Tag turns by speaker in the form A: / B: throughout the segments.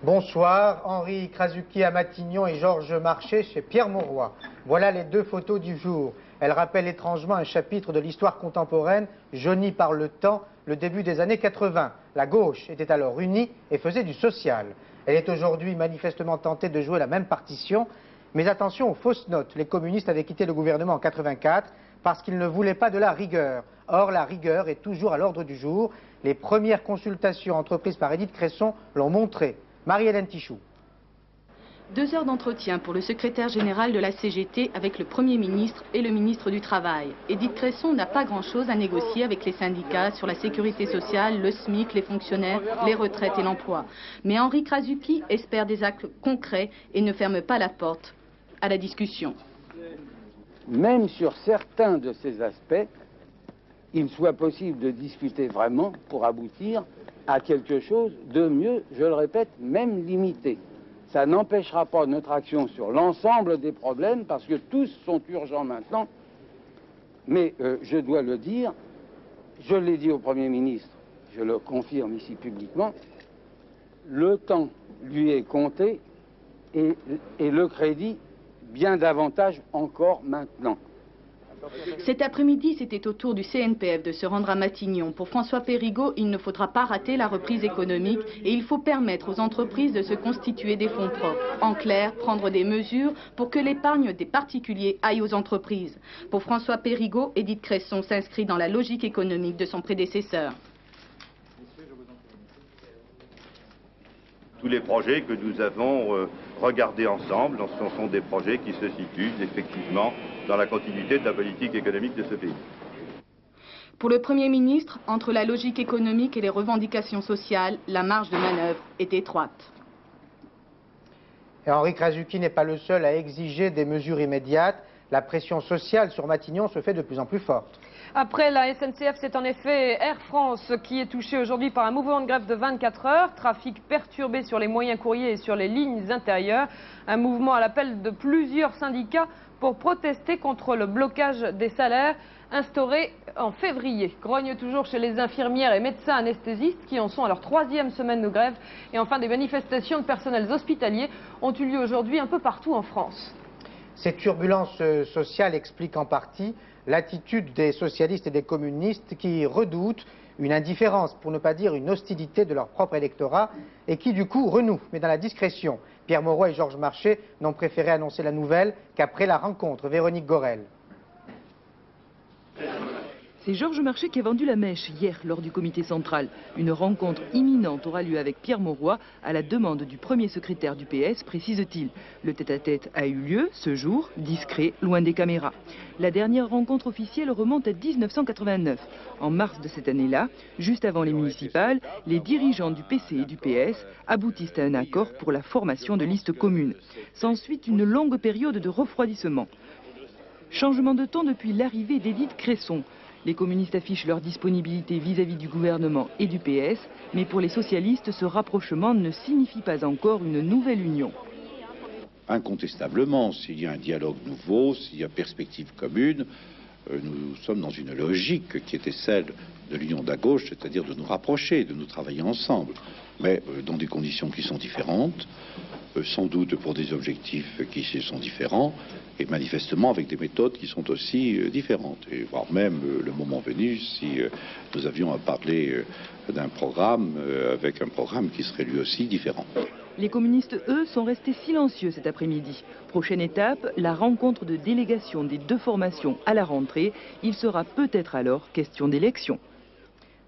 A: Bonsoir, Henri Krasuki à Matignon et Georges Marchais chez Pierre Mauroy. Voilà les deux photos du jour. Elles rappellent étrangement un chapitre de l'histoire contemporaine jauni par le temps, le début des années 80. La gauche était alors unie et faisait du social. Elle est aujourd'hui manifestement tentée de jouer la même partition. Mais attention aux fausses notes. Les communistes avaient quitté le gouvernement en 84 parce qu'ils ne voulaient pas de la rigueur. Or, la rigueur est toujours à l'ordre du jour. Les premières consultations entreprises par Édith Cresson l'ont montré. Marie-Hélène Tichou.
B: 2 heures d'entretien pour le secrétaire général de la CGT avec le Premier ministre et le ministre du Travail. Édith Cresson n'a pas grand-chose à négocier avec les syndicats sur la sécurité sociale, le SMIC, les fonctionnaires, les retraites et l'emploi. Mais Henri Krasuki espère des actes concrets et ne ferme pas la porte à la discussion.
C: Même sur certains de ces aspects, il soit possible de discuter vraiment pour aboutir à quelque chose de mieux, je le répète, même limité. Ça n'empêchera pas notre action sur l'ensemble des problèmes, parce que tous sont urgents maintenant. Mais je dois le dire, je l'ai dit au Premier ministre, je le confirme ici publiquement, le temps lui est compté et le crédit bien davantage encore maintenant.
B: Cet après-midi, c'était au tour du CNPF de se rendre à Matignon. Pour François Périgaud, il ne faudra pas rater la reprise économique et il faut permettre aux entreprises de se constituer des fonds propres. En clair, prendre des mesures pour que l'épargne des particuliers aille aux entreprises. Pour François Périgaud, Édith Cresson s'inscrit dans la logique économique de son prédécesseur.
D: Tous les projets que nous avons regardés ensemble, ce sont des projets qui se situent effectivement dans la continuité de la politique économique de ce pays.
B: Pour le Premier ministre, entre la logique économique et les revendications sociales, la marge de manœuvre est étroite.
A: Et Henri Krasuki n'est pas le seul à exiger des mesures immédiates. La pression sociale sur Matignon se fait de plus en plus forte.
E: Après la SNCF, c'est en effet Air France qui est touché aujourd'hui par un mouvement de grève de 24 heures. Trafic perturbé sur les moyens courriers et sur les lignes intérieures. Un mouvement à l'appel de plusieurs syndicats pour protester contre le blocage des salaires instauré en février. Grogne toujours chez les infirmières et médecins anesthésistes qui en sont à leur 3e semaine de grève. Et enfin, des manifestations de personnels hospitaliers ont eu lieu aujourd'hui un peu partout en France.
A: Ces turbulences sociales expliquent en partie l'attitude des socialistes et des communistes qui redoutent une indifférence, pour ne pas dire une hostilité de leur propre électorat et qui du coup renouent, mais dans la discrétion. Pierre Mauroy et Georges Marchais n'ont préféré annoncer la nouvelle qu'après la rencontre. Véronique Gorel.
F: C'est Georges Marchais qui a vendu la mèche hier lors du comité central. Une rencontre imminente aura lieu avec Pierre Mauroy à la demande du premier secrétaire du PS, précise-t-il. Le tête-à-tête a eu lieu ce jour, discret, loin des caméras. La dernière rencontre officielle remonte à 1989. En mars de cette année-là, juste avant les municipales, les dirigeants du PC et du PS aboutissent à un accord pour la formation de listes communes. S'ensuit une longue période de refroidissement. Changement de ton depuis l'arrivée d'Édith Cresson. Les communistes affichent leur disponibilité vis-à-vis du gouvernement et du PS, mais pour les socialistes, ce rapprochement ne signifie pas encore une nouvelle union.
G: Incontestablement, s'il y a un dialogue nouveau, s'il y a perspective commune, nous sommes dans une logique qui était celle de l'union de la gauche, c'est-à-dire de nous rapprocher, de nous travailler ensemble, mais dans des conditions qui sont différentes, sans doute pour des objectifs qui sont différents, et manifestement avec des méthodes qui sont aussi différentes. Et voire même, le moment venu, si nous avions à parler d'un programme, avec un programme qui serait lui aussi différent.
F: Les communistes, eux, sont restés silencieux cet après-midi. Prochaine étape, la rencontre de délégation des deux formations à la rentrée. Il sera peut-être alors question d'élection.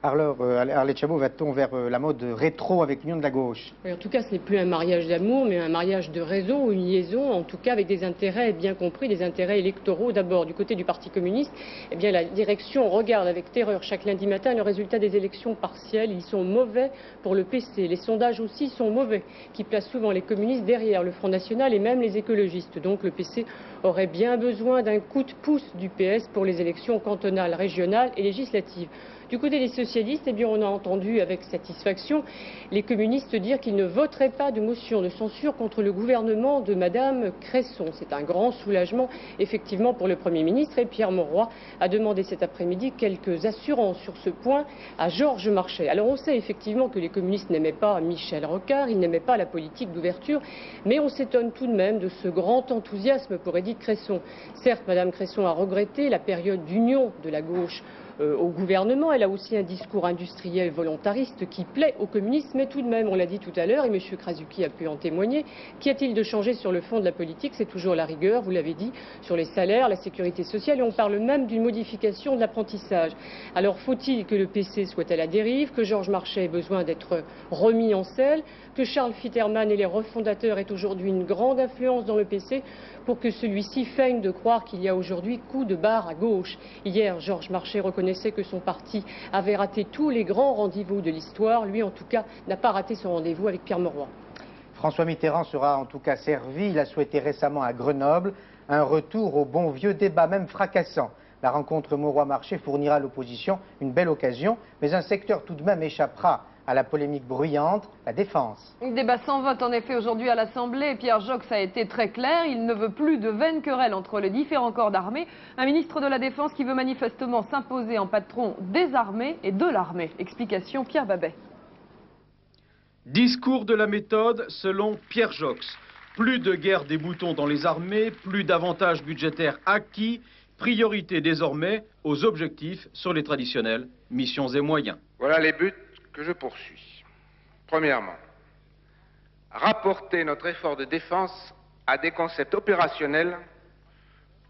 A: Alors, Arlette Chabot, va-t-on vers la mode rétro avec l'union de la gauche?
H: Oui, en tout cas, ce n'est plus un mariage d'amour, mais un mariage de raison, une liaison, en tout cas avec des intérêts bien compris, des intérêts électoraux. D'abord, du côté du Parti communiste, eh bien, la direction regarde avec terreur chaque lundi matin le résultat des élections partielles. Ils sont mauvais pour le PC. Les sondages aussi sont mauvais, qui placent souvent les communistes derrière le Front National et même les écologistes. Donc le PC aurait bien besoin d'un coup de pouce du PS pour les élections cantonales, régionales et législatives. Du côté des socialistes, eh bien, on a entendu avec satisfaction les communistes dire qu'ils ne voteraient pas de motion de censure contre le gouvernement de Madame Cresson. C'est un grand soulagement, effectivement, pour le Premier ministre. Et Pierre Mauroy a demandé cet après-midi quelques assurances sur ce point à Georges Marchais. Alors on sait effectivement que les communistes n'aimaient pas Michel Rocard, ils n'aimaient pas la politique d'ouverture, mais on s'étonne tout de même de ce grand enthousiasme pour Édith Cresson. Certes, Madame Cresson a regretté la période d'union de la gauche au gouvernement. Elle a aussi un discours industriel volontariste qui plaît aux communistes, mais tout de même, on l'a dit tout à l'heure, et M. Krasuki a pu en témoigner, qu'y a-t-il de changé sur le fond de la politique? C'est toujours la rigueur, vous l'avez dit, sur les salaires, la sécurité sociale, et on parle même d'une modification de l'apprentissage. Alors faut-il que le PC soit à la dérive, que Georges Marchais ait besoin d'être remis en selle, que Charles Fitterman et les refondateurs aient aujourd'hui une grande influence dans le PC pour que celui-ci feigne de croire qu'il y a aujourd'hui coup de barre à gauche? Hier, Georges Marchais reconnaissait que son parti avait raté tous les grands rendez-vous de l'histoire. Lui, en tout cas, n'a pas raté son rendez-vous avec Pierre Mauroy.
A: François Mitterrand sera en tout cas servi. Il a souhaité récemment à Grenoble un retour au bon vieux débat, même fracassant. La rencontre Mauroy-Marchais fournira à l'opposition une belle occasion, mais un secteur tout de même échappera à la polémique bruyante, la défense.
E: Un débat sans vote en effet aujourd'hui à l'Assemblée. Pierre Joxe a été très clair, il ne veut plus de vaines querelles entre les différents corps d'armée. Un ministre de la Défense qui veut manifestement s'imposer en patron des armées et de l'armée. Explication Pierre Babet.
I: Discours de la méthode selon Pierre Joxe. Plus de guerre des boutons dans les armées, plus d'avantages budgétaires acquis, priorité désormais aux objectifs sur les traditionnelles missions et moyens.
J: Voilà les buts que je poursuis. Premièrement, rapporter notre effort de défense à des concepts opérationnels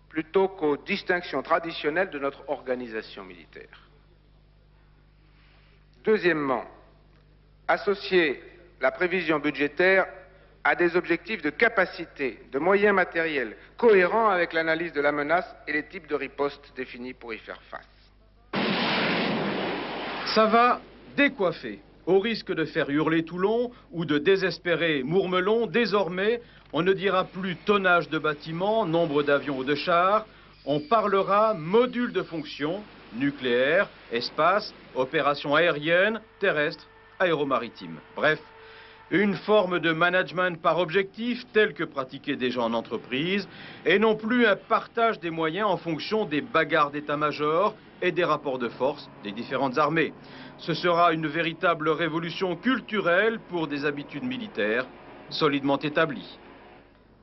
J: plutôt qu'aux distinctions traditionnelles de notre organisation militaire. Deuxièmement, associer la prévision budgétaire à des objectifs de capacité, de moyens matériels cohérents avec l'analyse de la menace et les types de ripostes définis pour y faire face.
I: Ça va décoiffer. Au risque de faire hurler Toulon ou de désespérer Mourmelon, désormais, on ne dira plus tonnage de bâtiments, nombre d'avions ou de chars. On parlera module de fonction, nucléaire, espace, opérations aériennes, terrestres, aéromaritimes. Bref, une forme de management par objectif tel que pratiqué déjà en entreprise et non plus un partage des moyens en fonction des bagarres d'état-major et des rapports de force des différentes armées. Ce sera une véritable révolution culturelle pour des habitudes militaires solidement établies.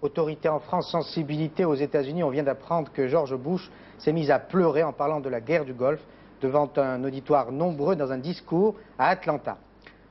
A: Autorité en France, sensibilité aux États-Unis. On vient d'apprendre que George Bush s'est mis à pleurer en parlant de la guerre du Golfe devant un auditoire nombreux dans un discours à Atlanta.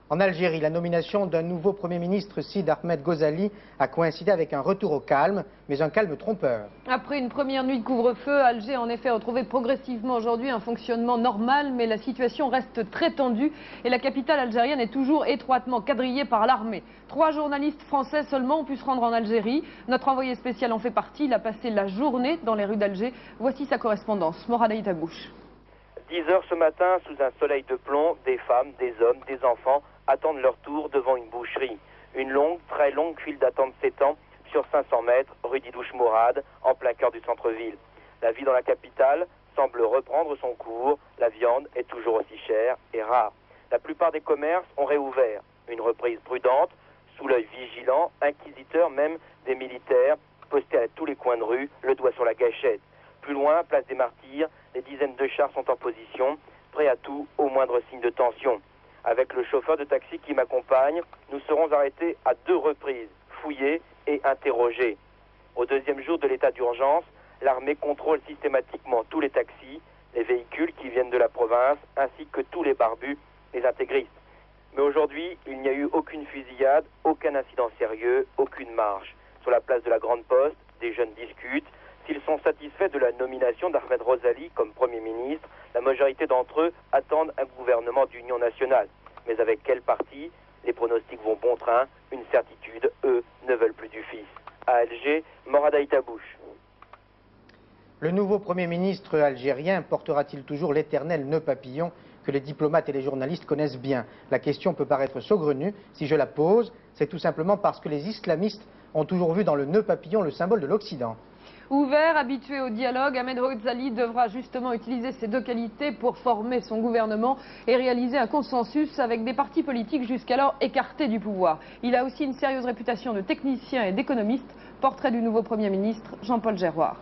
A: En Algérie, la nomination d'un nouveau Premier ministre, Sid Ahmed Ghazali, a coïncidé avec un retour au calme, mais un calme trompeur.
E: Après une première nuit de couvre-feu, Alger a en effet retrouvé progressivement aujourd'hui un fonctionnement normal, mais la situation reste très tendue et la capitale algérienne est toujours étroitement quadrillée par l'armée. 3 journalistes français seulement ont pu se rendre en Algérie. Notre envoyé spécial en fait partie, il a passé la journée dans les rues d'Alger. Voici sa correspondance, Morad Aïtabouche.
K: 10 heures ce matin, sous un soleil de plomb, des femmes, des hommes, des enfants attendent leur tour devant une boucherie. Une longue, très longue file d'attente s'étend sur 500 mètres, rue Didouche Mourad, en plein cœur du centre-ville. La vie dans la capitale semble reprendre son cours, la viande est toujours aussi chère et rare. La plupart des commerces ont réouvert. Une reprise prudente, sous l'œil vigilant, inquisiteur même des militaires, postés à tous les coins de rue, le doigt sur la gâchette. Plus loin, place des Martyrs, des dizaines de chars sont en position, prêts à tout au moindre signe de tension. Avec le chauffeur de taxi qui m'accompagne, nous serons arrêtés à 2 reprises, fouillés et interrogés. Au 2e jour de l'état d'urgence, l'armée contrôle systématiquement tous les taxis, les véhicules qui viennent de la province, ainsi que tous les barbus, les intégristes. Mais aujourd'hui, il n'y a eu aucune fusillade, aucun incident sérieux, aucune marche. Sur la place de la Grande Poste, des jeunes discutent. S'ils sont satisfaits de la nomination d'Ahmed Ghazali comme Premier ministre, la majorité d'entre eux attendent un gouvernement d'union nationale. Mais avec quel parti? Les pronostics vont bon train. Une certitude, eux ne veulent plus du fils. À Alger, Morad Aïtabouche.
A: Le nouveau Premier ministre algérien portera-t-il toujours l'éternel nœud papillon que les diplomates et les journalistes connaissent bien? La question peut paraître saugrenue. Si je la pose, c'est tout simplement parce que les islamistes ont toujours vu dans le nœud papillon le symbole de l'Occident.
E: Ouvert, habitué au dialogue, Ahmed Ghazali devra justement utiliser ces deux qualités pour former son gouvernement et réaliser un consensus avec des partis politiques jusqu'alors écartés du pouvoir. Il a aussi une sérieuse réputation de technicien et d'économiste. Portrait du nouveau Premier ministre, Jean-Paul Geroard.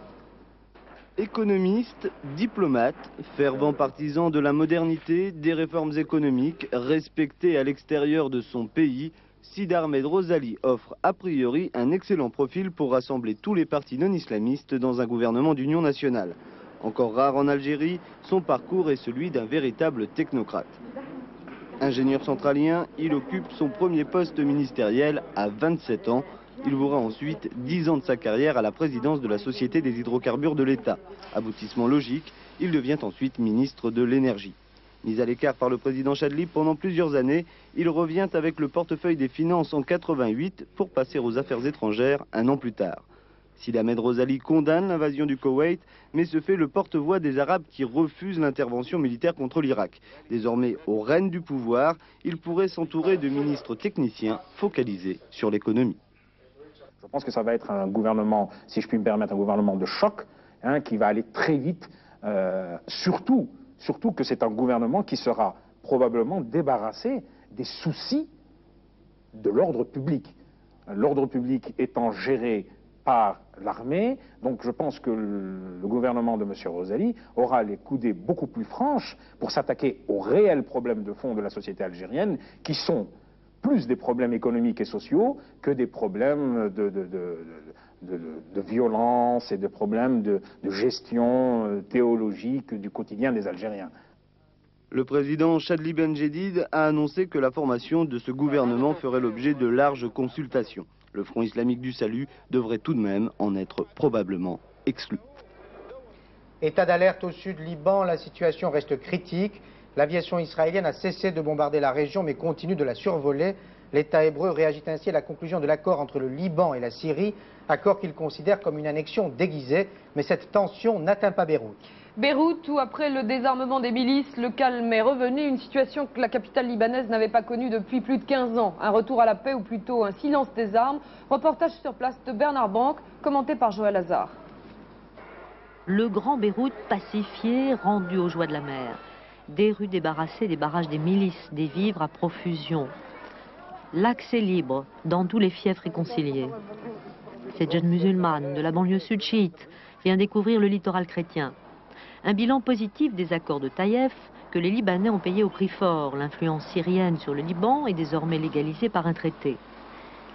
L: Économiste, diplomate, fervent partisan de la modernité, des réformes économiques, respecté à l'extérieur de son pays, Sid Ahmed Ghazali offre a priori un excellent profil pour rassembler tous les partis non islamistes dans un gouvernement d'union nationale. Encore rare en Algérie, son parcours est celui d'un véritable technocrate. Ingénieur centralien, il occupe son premier poste ministériel à 27 ans. Il vouera ensuite 10 ans de sa carrière à la présidence de la Société des hydrocarbures de l'État. Aboutissement logique, il devient ensuite ministre de l'énergie. Mis à l'écart par le président Chadli pendant plusieurs années, il revient avec le portefeuille des finances en 88 pour passer aux affaires étrangères un an plus tard. Sid Ahmed Ghazali condamne l'invasion du Koweït, mais se fait le porte-voix des Arabes qui refusent l'intervention militaire contre l'Irak. Désormais au règne du pouvoir, il pourrait s'entourer de ministres techniciens focalisés sur l'économie.
M: Je pense que ça va être un gouvernement, si je puis me permettre, un gouvernement de choc, qui va aller très vite, surtout que c'est un gouvernement qui sera probablement débarrassé des soucis de l'ordre public. L'ordre public étant géré par l'armée, donc je pense que le gouvernement de M. Ghazali aura les coudées beaucoup plus franches pour s'attaquer aux réels problèmes de fond de la société algérienne, qui sont plus des problèmes économiques et sociaux que des problèmes de violence et de problèmes de gestion théologique du quotidien des Algériens.
L: Le président Chadli Benjedid a annoncé que la formation de ce gouvernement ferait l'objet de larges consultations. Le Front islamique du salut devrait tout de même en être probablement exclu.
A: État d'alerte au sud Liban, la situation reste critique. L'aviation israélienne a cessé de bombarder la région mais continue de la survoler. L'État hébreu réagit ainsi à la conclusion de l'accord entre le Liban et la Syrie, accord qu'il considère comme une annexion déguisée. Mais cette tension n'atteint pas Beyrouth.
E: Beyrouth, où après le désarmement des milices, le calme est revenu, une situation que la capitale libanaise n'avait pas connue depuis plus de 15 ans. Un retour à la paix ou plutôt un silence des armes. Reportage sur place de Bernard Banque, commenté par Joël Hazard.
N: Le grand Beyrouth pacifié, rendu aux joies de la mer. Des rues débarrassées des barrages des milices, des vivres à profusion. L'accès libre dans tous les fiefs réconciliés. Cette jeune musulmane de la banlieue sud chiite vient découvrir le littoral chrétien. Un bilan positif des accords de Taïef que les Libanais ont payé au prix fort. L'influence syrienne sur le Liban est désormais légalisée par un traité.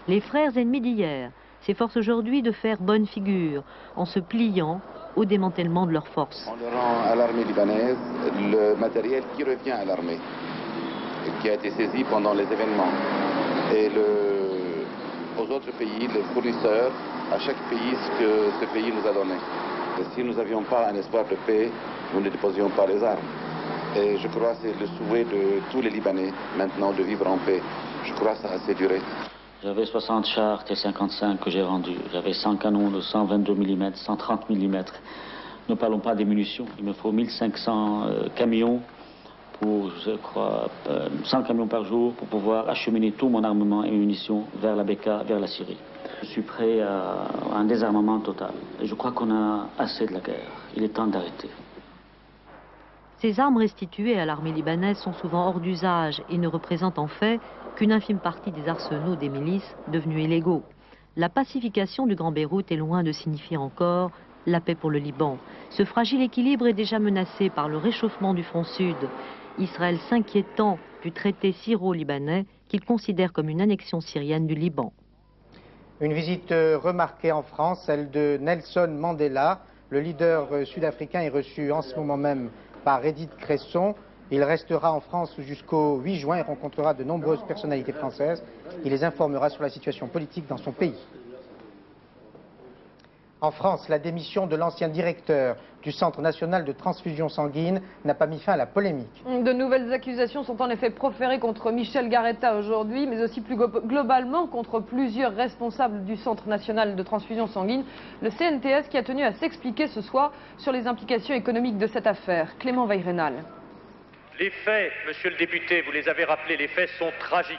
N: Les frères ennemis d'hier s'efforcent aujourd'hui de faire bonne figure en se pliant au démantèlement de leurs forces.
O: On rend à l'armée libanaise le matériel qui revient à l'armée, qui a été saisi pendant les événements. Et aux autres pays, les fournisseurs, à chaque pays ce que ce pays nous a donné. Et si nous n'avions pas un espoir de paix, nous ne déposions pas les armes. Et je crois que c'est le souhait de tous les Libanais maintenant de vivre en paix. Je crois que ça a assez duré.
P: J'avais 60 chars T-55 que j'ai rendus. J'avais 100 canons de 122 mm, 130 mm. Ne parlons pas des munitions. Il me faut 1500 camions pour, je crois, 100 camions par jour pour pouvoir acheminer tout mon armement et munitions vers la Bekaa, vers la Syrie. Je suis prêt à un désarmement total. Et je crois qu'on a assez de la guerre. Il est temps d'arrêter.
N: Ces armes restituées à l'armée libanaise sont souvent hors d'usage et ne représentent en fait qu'une infime partie des arsenaux des milices devenus illégaux. La pacification du Grand Beyrouth est loin de signifier encore la paix pour le Liban. Ce fragile équilibre est déjà menacé par le réchauffement du front sud. Israël s'inquiétant du traité syro-libanais qu'il considère comme une annexion syrienne du Liban.
A: Une visite remarquée en France, celle de Nelson Mandela. Le leader sud-africain est reçu en ce moment même par Edith Cresson. Il restera en France jusqu'au 8 juin et rencontrera de nombreuses personnalités françaises. Il les informera sur la situation politique dans son pays. En France, la démission de l'ancien directeur du Centre national de transfusion sanguine n'a pas mis fin à la polémique.
E: De nouvelles accusations sont en effet proférées contre Michel Garetta aujourd'hui, mais aussi plus globalement contre plusieurs responsables du Centre national de transfusion sanguine. Le CNTS qui a tenu à s'expliquer ce soir sur les implications économiques de cette affaire. Clément Veyrenal.
Q: Les faits, monsieur le député, vous les avez rappelés, les faits sont tragiques.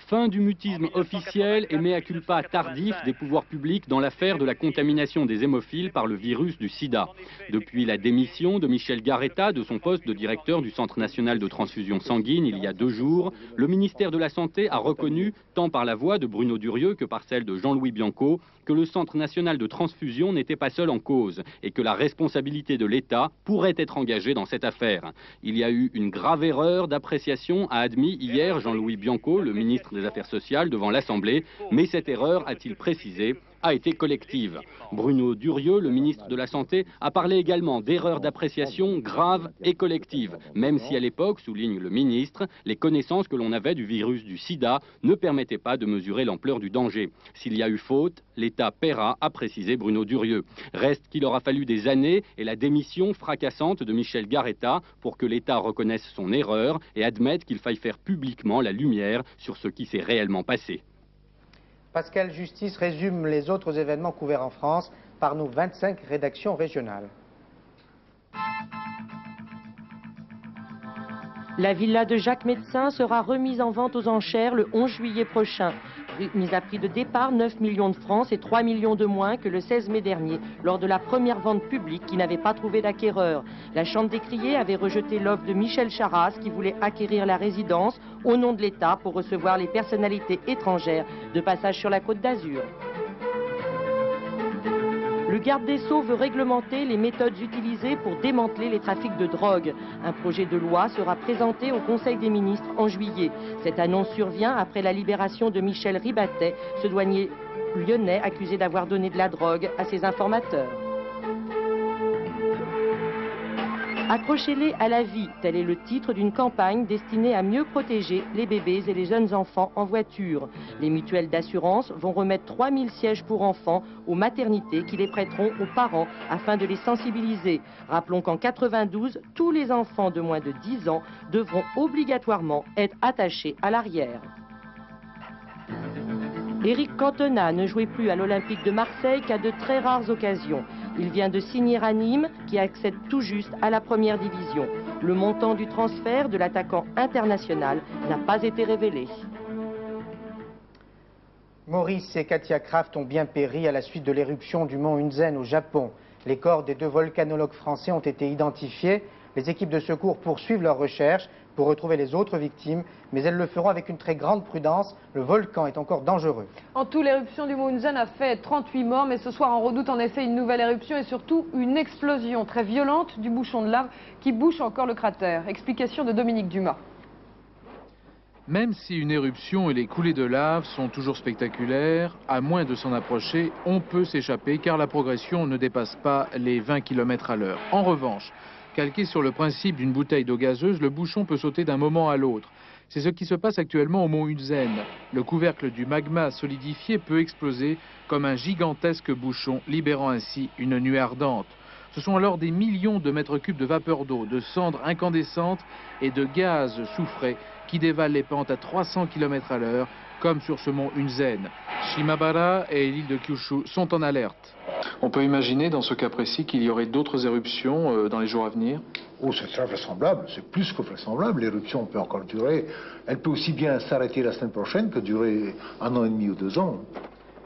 Q: Fin du mutisme officiel et mea culpa tardif des pouvoirs publics dans l'affaire de la contamination des hémophiles par le virus du sida. Depuis la démission de Michel Garetta de son poste de directeur du Centre national de transfusion sanguine il y a 2 jours, le ministère de la Santé a reconnu, tant par la voix de Bruno Durieux que par celle de Jean-Louis Bianco, que le Centre national de transfusion n'était pas seul en cause et que la responsabilité de l'État pourrait être engagée dans cette affaire. Il y a eu une grave erreur d'appréciation, a admis hier Jean-Louis Bianco, le ministre des Affaires sociales, devant l'Assemblée, mais cette erreur, a-t-il précisé, a été collective. Bruno Durieux, le ministre de la Santé, a parlé également d'erreurs d'appréciation graves et collectives, même si à l'époque, souligne le ministre, les connaissances que l'on avait du virus du sida ne permettaient pas de mesurer l'ampleur du danger. S'il y a eu faute, l'État paiera, a précisé Bruno Durieux. Reste qu'il aura fallu des années et la démission fracassante de Michel Garetta pour que l'État reconnaisse son erreur et admette qu'il faille faire publiquement la lumière sur ce qui s'est réellement passé.
A: Pascal Justice résume les autres événements couverts en France par nos 25 rédactions régionales.
R: La villa de Jacques Médecin sera remise en vente aux enchères le 11 juillet prochain. Mise à prix de départ 9 millions de francs, c'est 3 millions de moins que le 16 mai dernier, lors de la première vente publique qui n'avait pas trouvé d'acquéreur. La Chambre des criers avait rejeté l'offre de Michel Charras qui voulait acquérir la résidence au nom de l'État pour recevoir les personnalités étrangères de passage sur la Côte d'Azur. Le garde des Sceaux veut réglementer les méthodes utilisées pour démanteler les trafics de drogue. Un projet de loi sera présenté au Conseil des ministres en juillet. Cette annonce survient après la libération de Michel Ribatet, ce douanier lyonnais accusé d'avoir donné de la drogue à ses informateurs. Accrochez-les à la vie, tel est le titre d'une campagne destinée à mieux protéger les bébés et les jeunes enfants en voiture. Les mutuelles d'assurance vont remettre 3000 sièges pour enfants aux maternités qui les prêteront aux parents afin de les sensibiliser. Rappelons qu'en 92, tous les enfants de moins de 10 ans devront obligatoirement être attachés à l'arrière. Éric Cantona ne jouait plus à l'Olympique de Marseille qu'à de très rares occasions. Il vient de signer à Nîmes, qui accède tout juste à la première division. Le montant du transfert de l'attaquant international n'a pas été révélé.
A: Maurice et Katia Kraft ont bien péri à la suite de l'éruption du mont Hunzen au Japon. Les corps des 2 volcanologues français ont été identifiés. Les équipes de secours poursuivent leurs recherches pour retrouver les autres victimes, mais elles le feront avec une très grande prudence. Le volcan est encore dangereux.
E: En tout, l'éruption du mont Hunzen a fait 38 morts, mais ce soir on redoute en effet une nouvelle éruption et surtout une explosion très violente du bouchon de lave qui bouche encore le cratère. Explication de Dominique Dumas.
S: Même si une éruption et les coulées de lave sont toujours spectaculaires, à moins de s'en approcher, on peut s'échapper car la progression ne dépasse pas les 20 km/h. En revanche, calqué sur le principe d'une bouteille d'eau gazeuse, le bouchon peut sauter d'un moment à l'autre. C'est ce qui se passe actuellement au mont Hunzen. Le couvercle du magma solidifié peut exploser comme un gigantesque bouchon, libérant ainsi une nuée ardente. Ce sont alors des millions de mètres cubes de vapeur d'eau, de cendres incandescentes et de gaz soufrés qui dévalent les pentes à 300 km/h, comme sur ce mont Hunzen. Shimabara et l'île de Kyushu sont en alerte.
T: On peut imaginer dans ce cas précis qu'il y aurait d'autres éruptions dans les jours à venir?
U: Oh, c'est très vraisemblable, c'est plus que vraisemblable. L'éruption peut encore durer. Elle peut aussi bien s'arrêter la semaine prochaine que durer 1 an et demi ou 2 ans.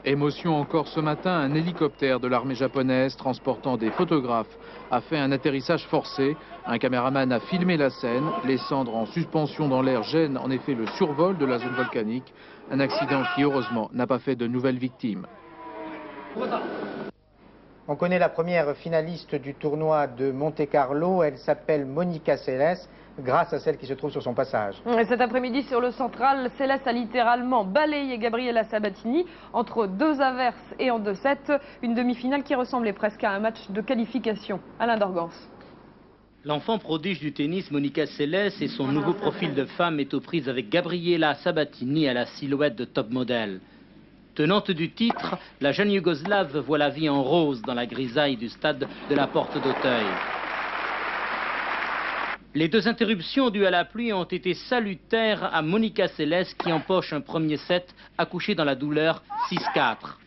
S: Émotion encore ce matin, un hélicoptère de l'armée japonaise transportant des photographes a fait un atterrissage forcé. Un caméraman a filmé la scène. Les cendres en suspension dans l'air gênent en effet le survol de la zone volcanique. Un accident qui heureusement n'a pas fait de nouvelles victimes.
A: On connaît la première finaliste du tournoi de Monte-Carlo. Elle s'appelle Monica Seles, grâce à celle qui se trouve sur son passage.
E: Et cet après-midi, sur le central, Seles a littéralement balayé Gabriela Sabatini entre 2 averses et en 2-7. Une demi-finale qui ressemblait presque à un match de qualification. Alain Dorgans.
V: L'enfant prodige du tennis, Monica Seles, et son nouveau profil de femme est aux prises avec Gabriela Sabatini à la silhouette de top modèle. Tenante du titre, la jeune Yougoslave voit la vie en rose dans la grisaille du stade de la Porte d'Auteuil. Les 2 interruptions dues à la pluie ont été salutaires à Monica Seles qui empoche un premier set accouché dans la douleur 6-4.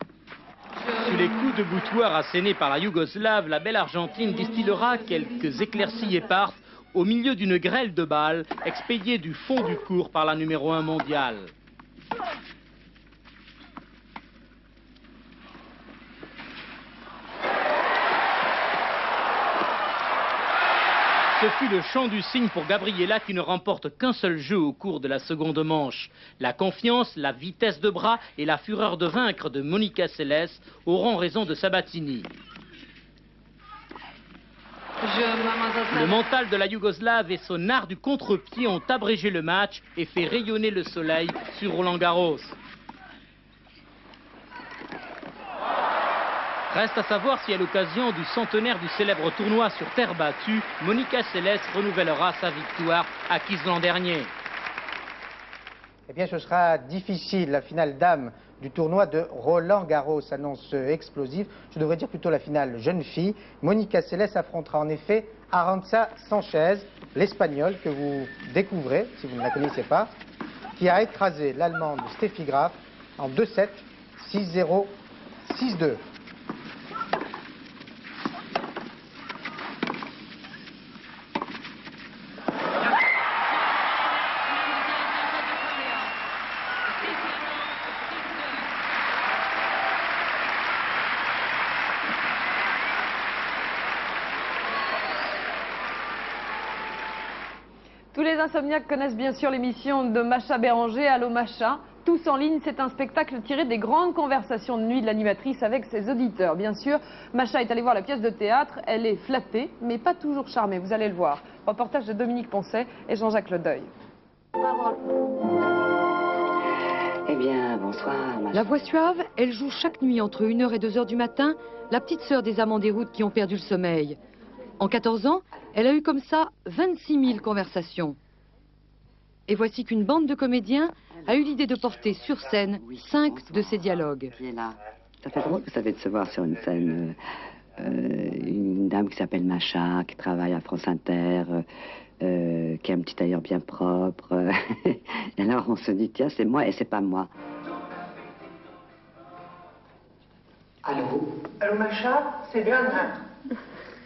V: Sous les coups de boutoir assénés par la Yougoslave, la belle Argentine distillera quelques éclaircies éparses au milieu d'une grêle de balles expédiée du fond du court par la numéro 1 mondiale. Ce fut le chant du cygne pour Gabriela qui ne remporte qu'un seul jeu au cours de la seconde manche. La confiance, la vitesse de bras et la fureur de vaincre de Monica Seles auront raison de Sabatini. Le mental de la Yougoslave et son art du contre-pied ont abrégé le match et fait rayonner le soleil sur Roland-Garros. Reste à savoir si à l'occasion du centenaire du célèbre tournoi sur terre battue, Monica Seles renouvellera sa victoire acquise l'an dernier.
A: Eh bien, ce sera difficile. La finale dame du tournoi de Roland-Garros s'annonce explosive. Je devrais dire plutôt la finale jeune fille. Monica Seles affrontera en effet Arantxa Sanchez, l'Espagnole que vous découvrez, si vous ne la connaissez pas, qui a écrasé l'Allemande Steffi Graf en 2-7, 6-0, 6-2.
E: Tous les insomniaques connaissent bien sûr l'émission de Macha Béranger, Allô Macha. Tous en ligne, c'est un spectacle tiré des grandes conversations de nuit de l'animatrice avec ses auditeurs. Bien sûr, Macha est allée voir la pièce de théâtre, elle est flattée, mais pas toujours charmée, vous allez le voir. Reportage de Dominique Poncet et Jean-Jacques Ledeuil.
C: Eh bien, bonsoir, Macha.
D: La voix suave, elle joue chaque nuit entre 1h et 2h du matin, la petite sœur des amants des routes qui ont perdu le sommeil. En 14 ans, elle a eu comme ça 26 000 conversations. Et voici qu'une bande de comédiens a eu l'idée de porter sur scène 5 de ces dialogues.
C: Qui est là. Ça fait drôle, vous savez, de se voir sur une scène. Une dame qui s'appelle Macha, qui travaille à France Inter, qui a un petit tailleur bien propre. Et alors on se dit, tiens, c'est moi et c'est pas moi.
W: Allô? Allô, Macha? C'est Bernard.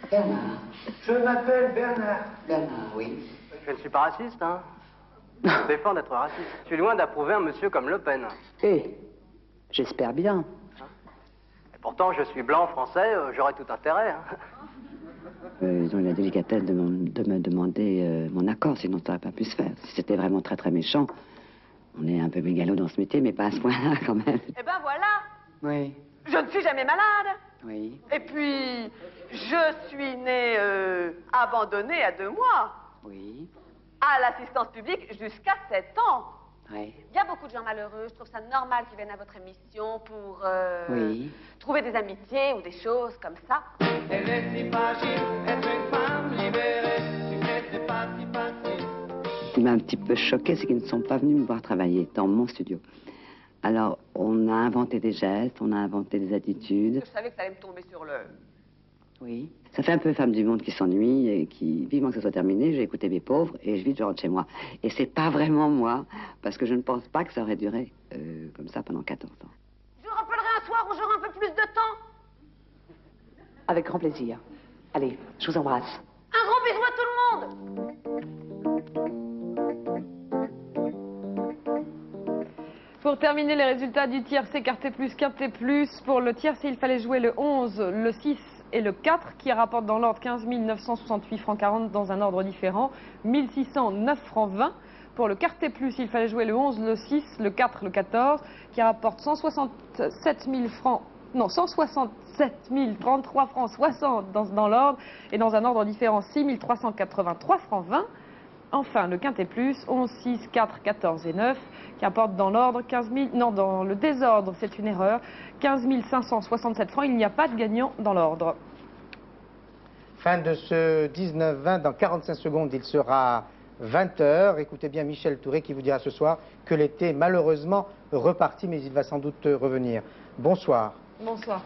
C: Bernard.
W: Je m'appelle Bernard.
C: Bernard, oui.
X: Je ne suis pas raciste, hein. Je défends d'être raciste. Je suis loin d'approuver un monsieur comme Le Pen.
C: Eh, j'espère bien.
X: Et pourtant, je suis blanc, français, j'aurais tout intérêt. Hein.
C: Ils ont eu la délicatesse de me demander mon accord, sinon ça n'aurait pas pu se faire. Si c'était vraiment très très méchant, on est un peu mégalo dans ce métier, mais pas à ce point-là quand même.
Y: Eh ben voilà.
C: Oui.
Y: Je ne suis jamais malade.
C: Oui.
Y: Et puis, je suis née abandonnée à 2 mois.
C: Oui.
Y: À l'assistance publique jusqu'à 7 ans.
C: Oui.
Y: Il y a beaucoup de gens malheureux. Je trouve ça normal qu'ils viennent à votre émission pour
C: oui.
Y: trouver des amitiés ou des choses comme ça.
W: Elle est si fragile, être une femme libérée. Tu n'étais pas si facile.
C: Ce qui m'a un petit peu choqué, c'est qu'ils ne sont pas venus me voir travailler dans mon studio. Alors, on a inventé des gestes, on a inventé des attitudes.
Y: Je savais que ça allait me tomber sur le...
C: Oui. Ça fait un peu femme du monde qui s'ennuie et qui, vivement que ce soit terminé, j'ai écouté mes pauvres et je rentre chez moi. Et c'est pas vraiment moi, parce que je ne pense pas que ça aurait duré comme ça pendant 14 ans.
Y: Je vous rappellerai un soir où j'aurai un peu plus de temps.
C: Avec grand plaisir. Allez, je vous embrasse.
Y: Un gros bisou à tout le monde.
E: Pour terminer les résultats du tiercé quarté plus, quinté plus, pour le tiercé, il fallait jouer le 11, le 6 et le 4 qui rapportent dans l'ordre 15 968 francs 40 dans un ordre différent, 1609 francs 20. Pour le quarté plus, il fallait jouer le 11, le 6, le 4, le 14 qui rapportent 167 000 francs, non 167 033 francs 60 dans l'ordre et dans un ordre différent 6 383 francs 20. Enfin, le quintet plus, 11, 6, 4, 14 et 9, qui apporte dans l'ordre 15 000... Non, dans le désordre, c'est une erreur, 15 567 francs. Il n'y a pas de gagnant dans l'ordre.
A: Fin de ce 19-20, dans 45 secondes, il sera 20h. Écoutez bien Michel Touré qui vous dira ce soir que l'été est malheureusement reparti, mais il va sans doute revenir. Bonsoir.
E: Bonsoir.